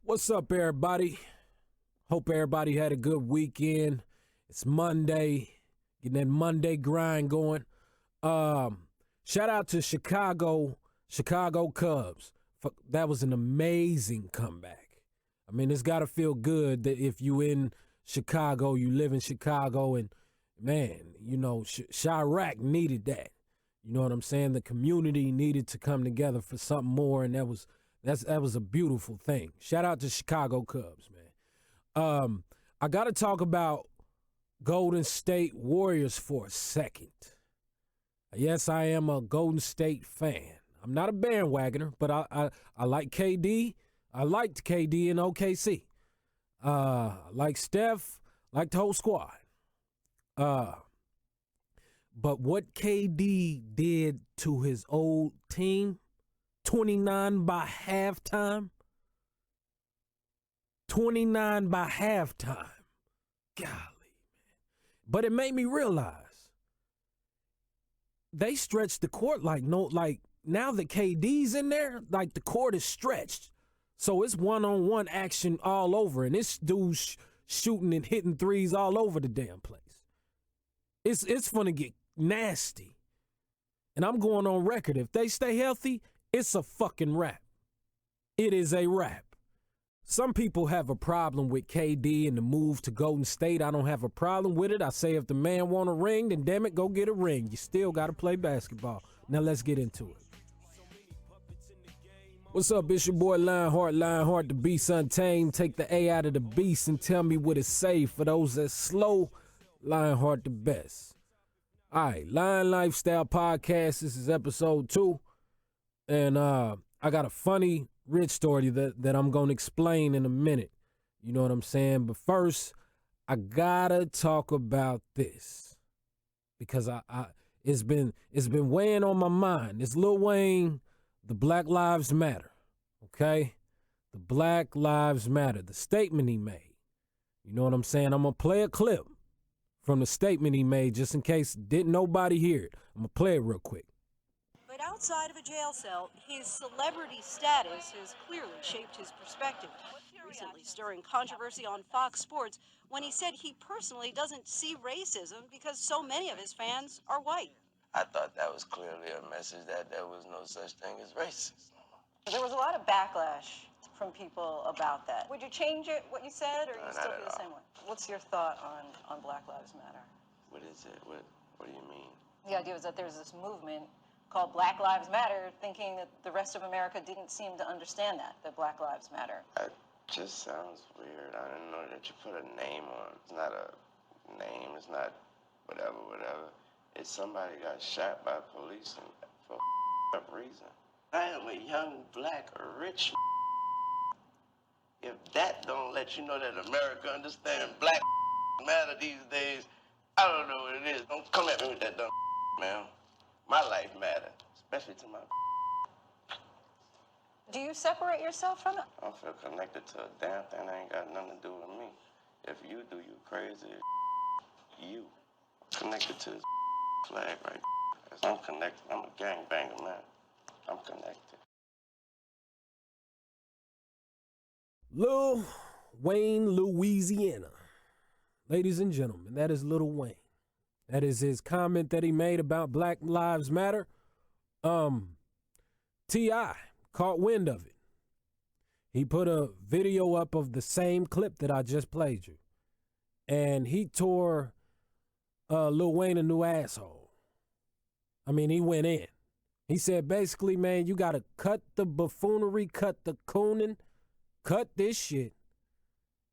What's up, everybody? Hope everybody had a good weekend. It's Monday, getting that Monday grind going. Shout out to Chicago Cubs. That was an amazing comeback. I mean, it's got to feel good that if you in Chicago, you live in Chicago, and man, you know, Chirac needed that. You know what I'm saying? The community needed to come together for something more, and that was a beautiful thing. Shout out to Chicago Cubs, man. I got to talk about Golden State Warriors for a second. Yes, I am a Golden State fan. I'm not a bandwagoner, but I like KD. I liked KD in OKC. Like Steph, like the whole squad. But what KD did to his old team, 29 by halftime. 29 by halftime. Golly, man. But it made me realize they stretched the court like now that KD's in there, like the court is stretched. So it's one-on-one action all over, and this dude's shooting and hitting threes all over the damn place. It's gonna get nasty. And I'm going on record. If they stay healthy, it's a fucking wrap. It is a wrap. Some people have a problem with KD and the move to Golden State. I don't have a problem with it. I say if the man want a ring, then damn it, go get a ring. You still got to play basketball. Now let's get into it. What's up? It's your boy Lyinheart, the beast untamed. Take the A out of the beast and tell me what it say. For those that slow, Lyinheart the best. All right, Lifestyle Podcast. This is episode 2. And I got a funny rich story that I'm going to explain in a minute. You know what I'm saying? But first, I got to talk about this. Because it's been weighing on my mind. It's Lil Wayne, the Black Lives Matter. Okay? The Black Lives Matter. The statement he made. You know what I'm saying? I'm going to play a clip from the statement he made just in case didn't nobody hear it. I'm going to play it real quick. But outside of a jail cell, his celebrity status has clearly shaped his perspective. Recently stirring controversy on Fox Sports when he said he personally doesn't see racism because so many of his fans are white. I thought that was clearly a message that there was no such thing as racism. There was a lot of backlash from people about that. Would you change it, what you said, or you still feel the same way? What's your thought on Black Lives Matter? What is it? What do you mean? The idea was that there's this movement called Black Lives Matter, thinking that the rest of America didn't seem to understand that Black Lives Matter. That just sounds weird. I didn't know that you put a name on it. It's not a name. It's not whatever. It's somebody got shot by police for up reason. I am a young, black, rich. If that don't let you know that America understands Black matter these days, I don't know what it is. Don't come at me with that dumb man. My life matter, especially to my. Do you separate yourself from it? I don't feel connected to a damn thing that ain't got nothing to do with me. If you do, you crazy. You connected to this flag right. I'm connected. I'm a gangbanger, man. I'm connected. Lil Wayne, Louisiana. Ladies and gentlemen, that is Lil Wayne. That is his comment that he made about Black Lives Matter. T.I. caught wind of it. He put a video up of the same clip that I just played you. And he tore Lil Wayne a new asshole. I mean, he went in. He said, basically, man, you got to cut the buffoonery, cut the cooning, cut this shit.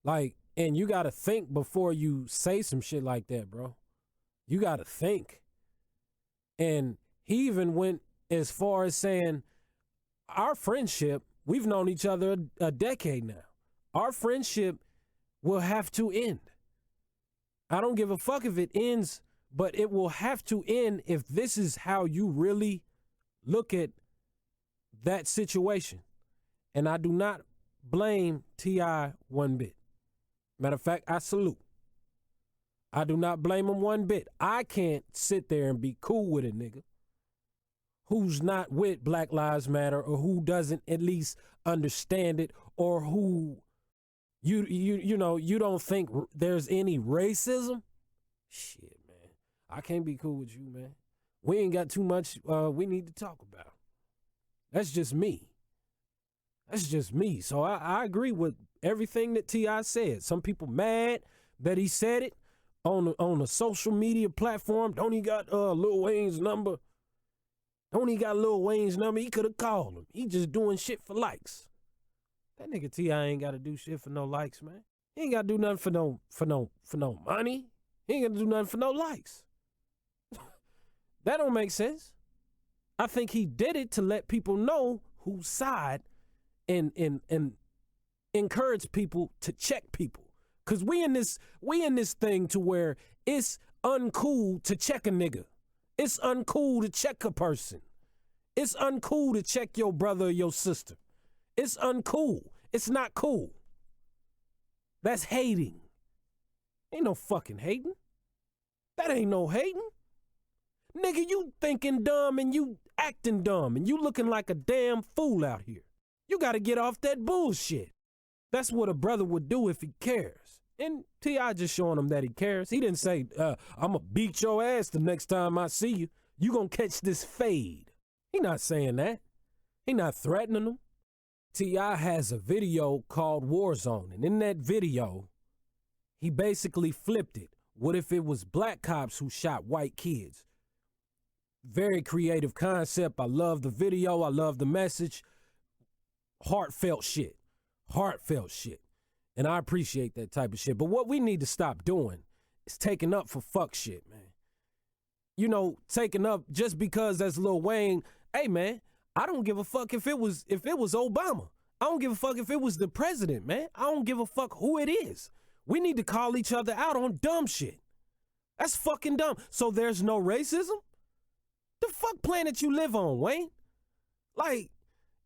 Like, and you got to think before you say some shit like that, bro. You got to think. And he even went as far as saying, our friendship, we've known each other a decade now. Our friendship will have to end. I don't give a fuck if it ends, but it will have to end if this is how you really look at that situation. And I do not blame T.I. one bit. Matter of fact, I salute. I do not blame him one bit. I can't sit there and be cool with a nigga who's not with Black Lives Matter or who doesn't at least understand it, or who you don't think there's any racism. Shit, man. I can't be cool with you, man. We ain't got too much we need to talk about. That's just me. That's just me. So I agree with everything that T.I. said. Some people mad that he said it on a social media platform. Don't he got Lil Wayne's number? Don't he got Lil Wayne's number? He could have called him. He just doing shit for likes. That nigga T.I. ain't got to do shit for no likes, man. He ain't got to do nothing for no money. He ain't got to do nothing for no likes. That don't make sense. I think he did it to let people know whose side and encourage people to check people. Cause we in this thing to where it's uncool to check a nigga. It's uncool to check a person. It's uncool to check your brother or your sister. It's uncool. It's not cool. That's hating. Ain't no fucking hating. That ain't no hating. Nigga, you thinking dumb and you acting dumb and you looking like a damn fool out here. You got to get off that bullshit. That's what a brother would do if he cares. And T.I. just showing him that he cares. He didn't say, I'm going to beat your ass the next time I see you. You going to catch this fade. He not saying that. He not threatening him. T.I. has a video called Warzone. And in that video, he basically flipped it. What if it was black cops who shot white kids? Very creative concept. I love the video. I love the message. Heartfelt shit. Heartfelt shit. And I appreciate that type of shit. But what we need to stop doing is taking up for fuck shit, man. You know, taking up just because that's Lil Wayne. Hey, man, I don't give a fuck if it was Obama. I don't give a fuck if it was the president, man. I don't give a fuck who it is. We need to call each other out on dumb shit. That's fucking dumb. So there's no racism? The fuck planet you live on, Wayne? Like,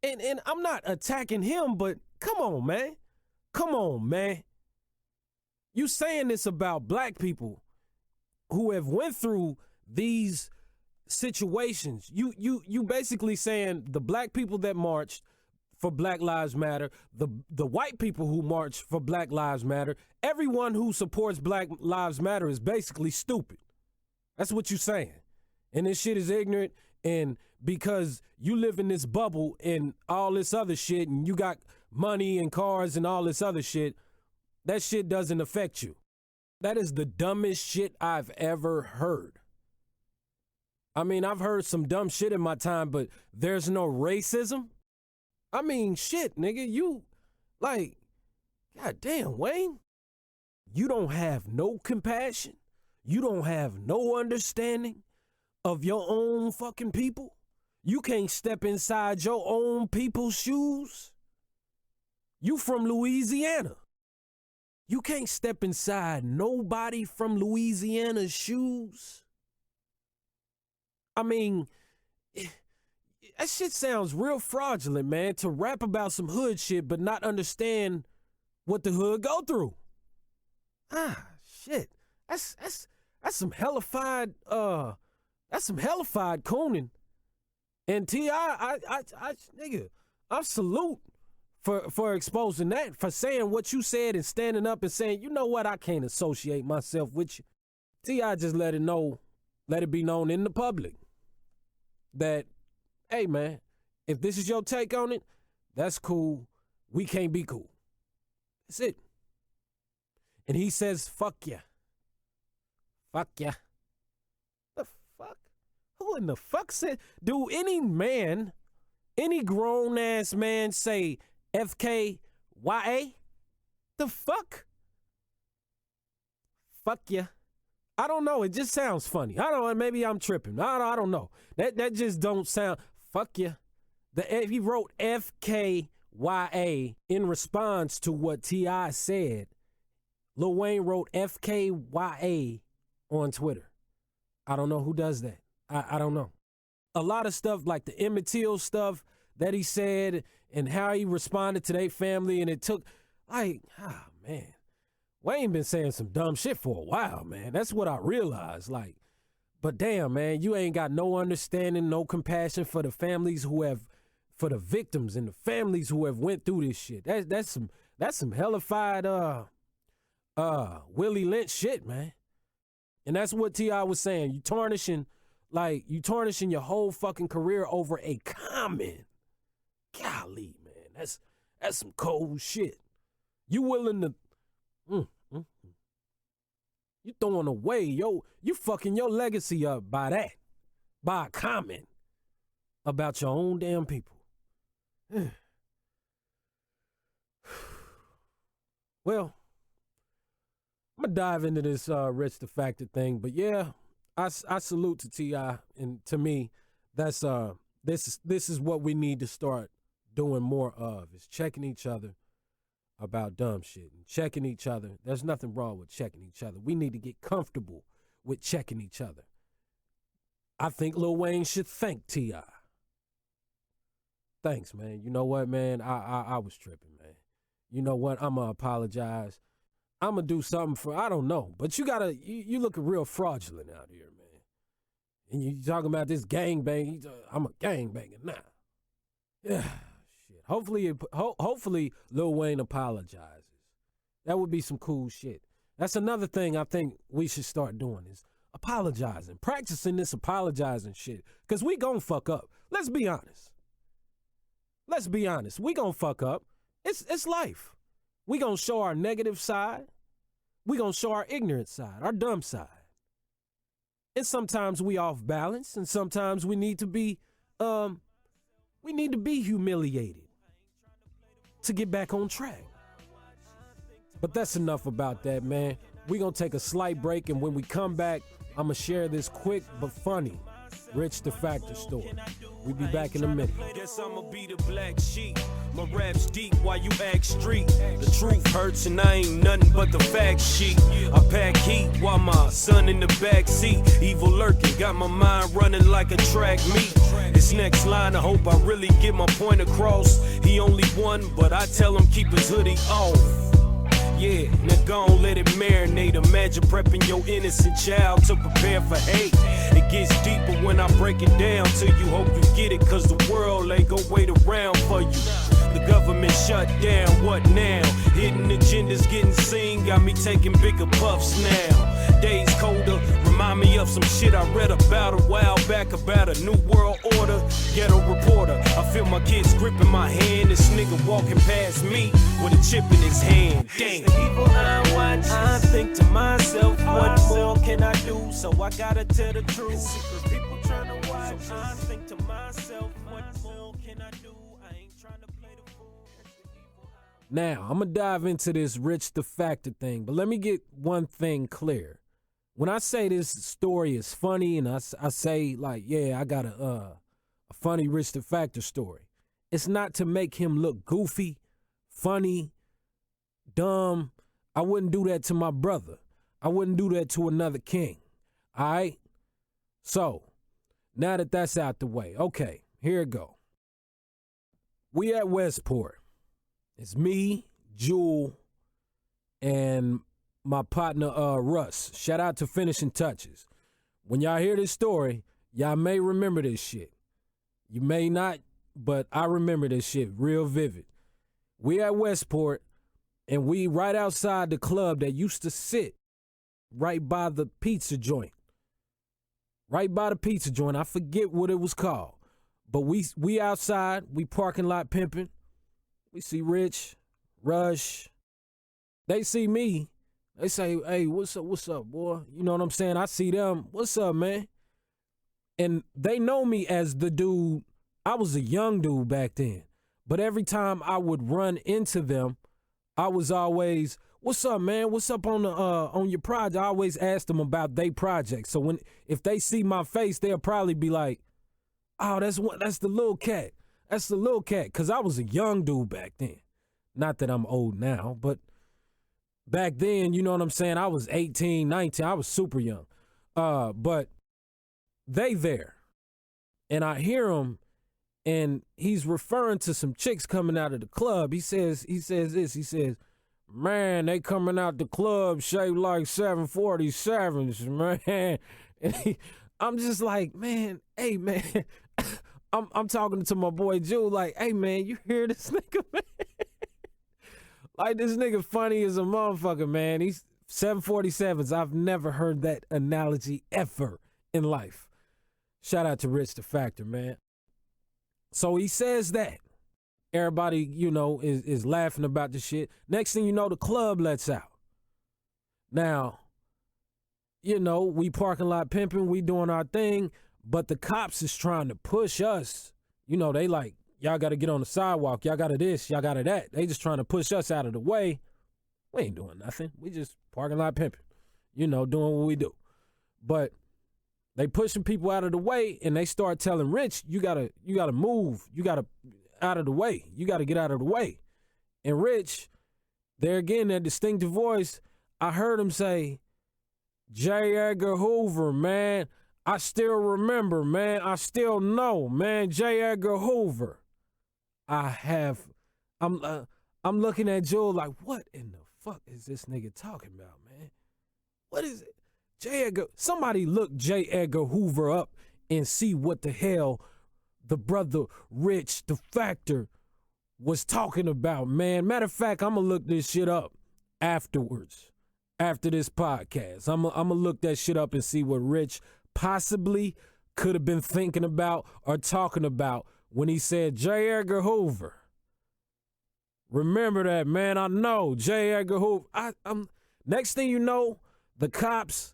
and I'm not attacking him, but come on, man. Come on, man. You saying this about black people who have went through these situations. You basically saying the black people that marched for Black Lives Matter, the white people who marched for Black Lives Matter, everyone who supports Black Lives Matter is basically stupid. That's what you saying. And this shit is ignorant, and because you live in this bubble and all this other shit, and you got money and cars and all this other shit, that shit doesn't affect you. That is the dumbest shit I've ever heard. I mean, I've heard some dumb shit in my time, but there's no racism? I mean, shit, nigga, you, like, goddamn, Wayne. You don't have no compassion. You don't have no understanding of your own fucking people. You can't step inside your own people's shoes. You from Louisiana. You can't step inside nobody from Louisiana's shoes. I mean, that shit sounds real fraudulent, man, to rap about some hood shit but not understand what the hood go through. Shit. That's some hellified cooning. And T.I., nigga, I salute for exposing that, for saying what you said and standing up and saying, you know what, I can't associate myself with you. T.I. just let it be known in the public that, hey, man, if this is your take on it, that's cool. We can't be cool. That's it. And he says, fuck ya. Fuck ya. The fuck? Who in the fuck said? Do any grown ass man say FKYA? The fuck? Fuck ya. I don't know. It just sounds funny. I don't know. Maybe I'm tripping. I don't know. That just don't sound. Fuck ya. He wrote FKYA in response to what T.I. said. Lil Wayne wrote FKYA on Twitter. I don't know who does that. I don't know. A lot of stuff like the Emmett Till stuff that he said and how he responded to their family, and it took, like, man, Wayne been saying some dumb shit for a while, man. That's what I realized. Like, But damn, man, you ain't got no understanding, no compassion for the families for the victims and the families who have went through this shit. That's some hellified Willie Lynch shit, man. And that's what T.I. was saying. You tarnishing your whole fucking career over a comment. Golly, man, that's some cold shit. You willing to you throwing away you fucking your legacy up by a comment about your own damn people. Well, I'm gonna dive into this Rich the Factor thing, but yeah, I salute to T.I. and to me, that's this is what we need to start doing more of, is checking each other about dumb shit and checking each other. There's nothing wrong with checking each other. We need to get comfortable with checking each other. I think Lil Wayne should thank T.I. Thanks, man. You know what, man? I was tripping, man. You know what? I'm going to apologize. I'm going to do something for, I don't know. But you looking real fraudulent out here, man. And you talking about this gangbang. I'm a gangbanger now. Yeah, shit. Hopefully Lil Wayne apologizes. That would be some cool shit. That's another thing I think we should start doing is apologizing. Practicing this apologizing shit. Because we gon' fuck up. Let's be honest. We gon' fuck up. It's life. We gonna show our negative side. We gonna show our ignorant side, our dumb side. And sometimes we off balance, and sometimes we need to be humiliated to get back on track. But that's enough about that, man. We gonna take a slight break, and when we come back, I'm gonna share this quick but funny Rich the Factor story. We'll be back in a minute. Guess I'ma be the black sheep. My rap's deep while you act street. The truth hurts and I ain't nothing but the fact sheet. I pack heat while my son in the back seat. Evil lurking, got my mind running like a track meet. This next line, I hope I really get my point across. He only won, but I tell him keep his hoodie off. Yeah, now gon' let it marinate. Imagine prepping your innocent child to prepare for hate. It gets deeper when I break it down to you. Hope you get it, cause the world ain't gon' wait around for you. The government shut down, what now? Hidden agendas getting seen, got me taking bigger puffs now. Days colder, remind me of some shit I read about a while back about a new world order. Ghetto reporter, I feel my kids gripping my hand. This nigga walking past me with a chip in his hand. Damn. The evil I watch, I think to myself, what more can I do? So I gotta tell the truth. Secret people trying to watch, so I think to myself, what more can I do? I ain't trying to play the fool. Now, I'm going to dive into this Rich the Factor thing, but let me get one thing clear. When I say this story is funny and I say, like, yeah, I got a funny Rich the Factor story, it's not to make him look goofy, funny, dumb. I wouldn't do that to my brother. I wouldn't do that to another king. All right? So, now that that's out the way, okay, here it go. We at Westport. It's me, Jewel, and my partner, Russ. Shout out to Finishing Touches. When y'all hear this story, y'all may remember this shit. You may not, but I remember this shit real vivid. We at Westport, and we right outside the club that used to sit right by the pizza joint. Right by the pizza joint. I forget what it was called. But we outside, we parking lot pimping. We see Rich, Rush. They see me. They say, hey, what's up, boy? You know what I'm saying? I see them. What's up, man? And they know me as the dude. I was a young dude back then. But every time I would run into them, I was always, what's up, man? What's up on your project? I always ask them about their project. So if they see my face, they'll probably be like, oh, that's the little cat. That's the little cat. Because I was a young dude back then. Not that I'm old now, but back then, you know what I'm saying? I was 18, 19. I was super young. But they there. And I hear him, and he's referring to some chicks coming out of the club. He says this. He says, man, they coming out the club shaped like 747s, man. And I'm just like, man, hey, man. I'm talking to my boy Jew, like, hey, man, you hear this nigga, man? Like, this nigga funny as a motherfucker, man. He's 747s. I've never heard that analogy ever in life. Shout out to Rich the Factor, man. So he says that. Everybody, you know, is laughing about the shit. Next thing you know, the club lets out. Now, you know, we parking lot pimping, we doing our thing, but the cops is trying to push us. You know, they like, y'all got to get on the sidewalk. Y'all got to this, y'all got to that. They just trying to push us out of the way. We ain't doing nothing. We just parking lot pimping, you know, doing what we do. But they pushing people out of the way, and they start telling Rich, you gotta move. You gotta out of the way. You gotta get out of the way. And Rich, there again, that distinctive voice, I heard him say, J. Edgar Hoover, man. I still remember, man. I still know, man. J. Edgar Hoover. I'm looking at Joel like, what in the fuck is this nigga talking about, man? What is it? J. Edgar, somebody look J. Edgar Hoover up and see what the hell the brother Rich, the Factor, was talking about, man. Matter of fact, I'm going to look this shit up afterwards, after this podcast. I'm going to look that shit up and see what Rich possibly could have been thinking about or talking about when he said J. Edgar Hoover. Remember that, man. I know J. Edgar Hoover. I'm next thing you know, the cops,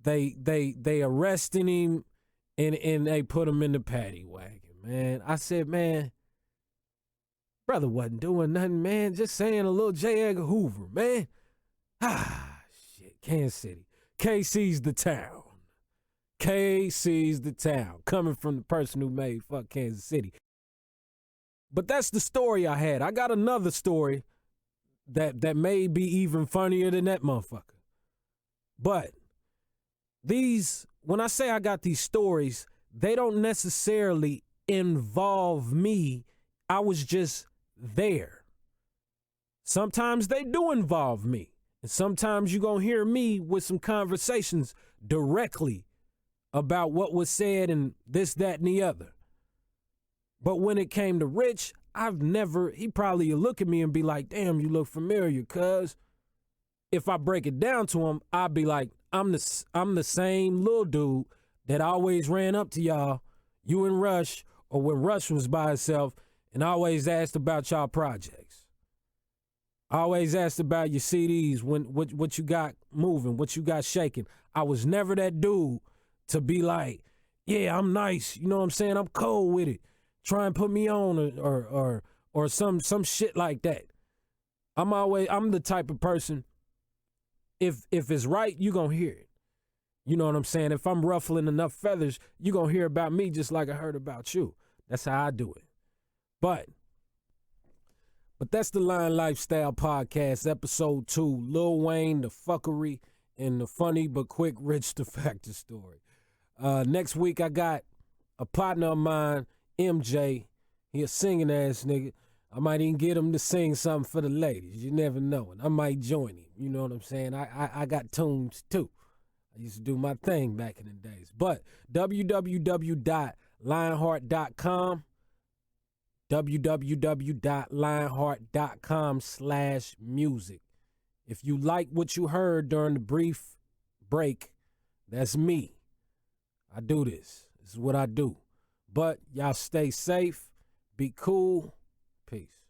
they arresting him and they put him in the paddy wagon, man. I said, man, brother wasn't doing nothing, man. Just saying a little J. Edgar Hoover, man. Shit. Kansas City. KC's the town. KC's the town. Coming from the person who made fuck Kansas City. But that's the story I had. I got another story that may be even funnier than that motherfucker. But when I say I got these stories, they don't necessarily involve me. I was just there. Sometimes they do involve me. And sometimes you're going to hear me with some conversations directly about what was said and this, that, and the other. But when it came to Rich, he probably look at me and be like, damn, you look familiar, cuz. If I break it down to him, I'd be like, I'm the same little dude that always ran up to y'all, you and Rush, or when Rush was by himself, and always asked about y'all projects. Always asked about your CDs, what you got moving, what you got shaking. I was never that dude to be like, yeah, I'm nice, you know what I'm saying? I'm cold with it. Try and put me on or some shit like that. I'm the type of person, if it's right, you gonna hear it. You know what I'm saying? If I'm ruffling enough feathers, you gonna hear about me just like I heard about you. That's how I do it. But that's the Line Lifestyle Podcast, episode 2. Lil Wayne, the fuckery, and the funny but quick Rich the Factor story. Next week, I got a partner of mine, MJ. He a singing ass nigga. I might even get him to sing something for the ladies. You never know. And I might join him. You know what I'm saying? I got tunes too. I used to do my thing back in the days. But www.lyinheart.com www.lyinheart.com/music. If you like what you heard during the brief break, that's me. I do this. This is what I do. But y'all stay safe. Be cool. Peace.